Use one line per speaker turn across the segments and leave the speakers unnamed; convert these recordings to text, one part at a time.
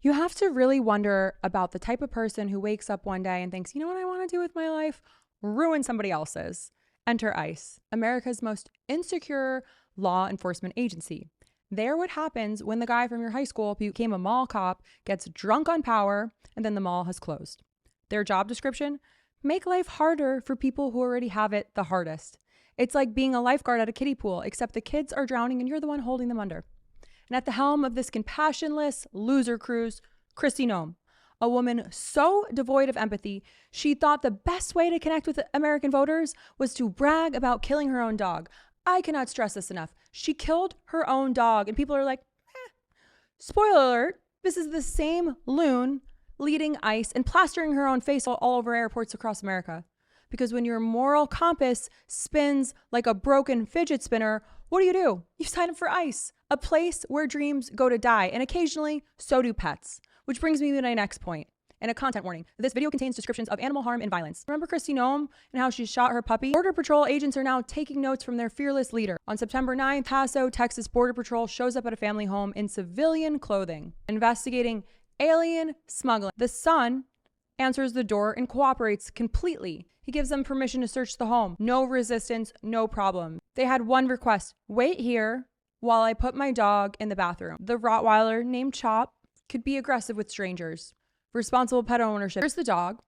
You have to really wonder about the type of person who wakes up one day and thinks, you know what I want to do with my life? Ruin somebody else's. Enter ICE, America's most insecure law enforcement agency. They're what happens when the guy from your high school who became a mall cop gets drunk on power and then the mall has closed. Their job description? Make life harder for people who already have it the hardest. It's like being a lifeguard at a kiddie pool, except the kids are drowning and you're the one holding them under. And at the helm of this compassionless loser cruise, Kristi Noem, a woman so devoid of empathy, she thought the best way to connect with American voters was to brag about killing her own dog. I cannot stress this enough. She killed her own dog, and people are like, Spoiler alert, this is the same loon leading ICE and plastering her own face all over airports across America. Because when your moral compass spins like a broken fidget spinner, what do? You sign up for ICE, a place where dreams go to die, and occasionally so do pets. Which brings me to my next point, and a content warning. This video contains descriptions of animal harm and violence. Remember Kristi Noem and how she shot her puppy? Border Patrol agents are now taking notes from their fearless leader. On September 9th, Paso, Texas Border Patrol shows up at a family home in civilian clothing, investigating alien smuggling. The son answers the door and cooperates completely. He gives them permission to search the home. No resistance, no problem. They had one request: wait here while I put my dog in the bathroom. The Rottweiler named Chop could be aggressive with strangers. Responsible pet ownership. Here's the dog,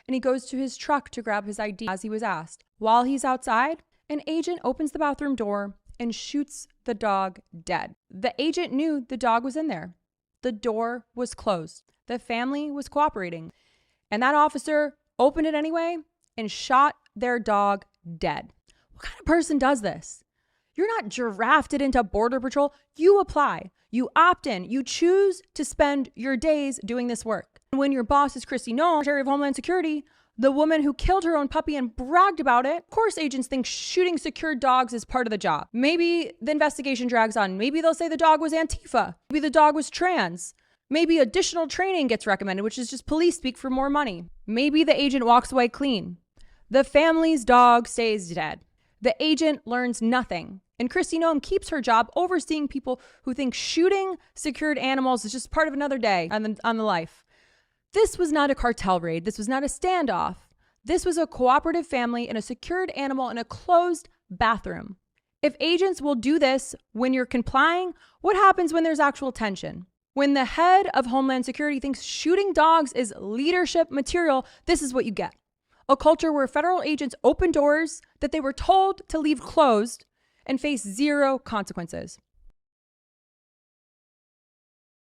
and he goes to his truck to grab his ID as he was asked. While he's outside, an agent opens the bathroom door and shoots the dog dead. The agent knew the dog was in there. The door was closed. The family was cooperating. And that officer opened it anyway and shot their dog dead. What kind of person does this? You're not drafted into Border Patrol. You apply. You opt in. You choose to spend your days doing this work. And when your boss is Kristi Noem, Secretary of Homeland Security, the woman who killed her own puppy and bragged about it, of course agents think shooting secured dogs is part of the job. Maybe the investigation drags on. Maybe they'll say the dog was Antifa. Maybe the dog was trans. Maybe additional training gets recommended, which is just police speak for more money. Maybe the agent walks away clean. The family's dog stays dead. The agent learns nothing. And Kristi Noem keeps her job overseeing people who think shooting secured animals is just part of another day on the life. This was not a cartel raid. This was not a standoff. This was a cooperative family and a secured animal in a closed bathroom. If agents will do this when you're complying, what happens when there's actual tension? When the head of Homeland Security thinks shooting dogs is leadership material, this is what you get. A culture where federal agents open doors that they were told to leave closed and face zero consequences.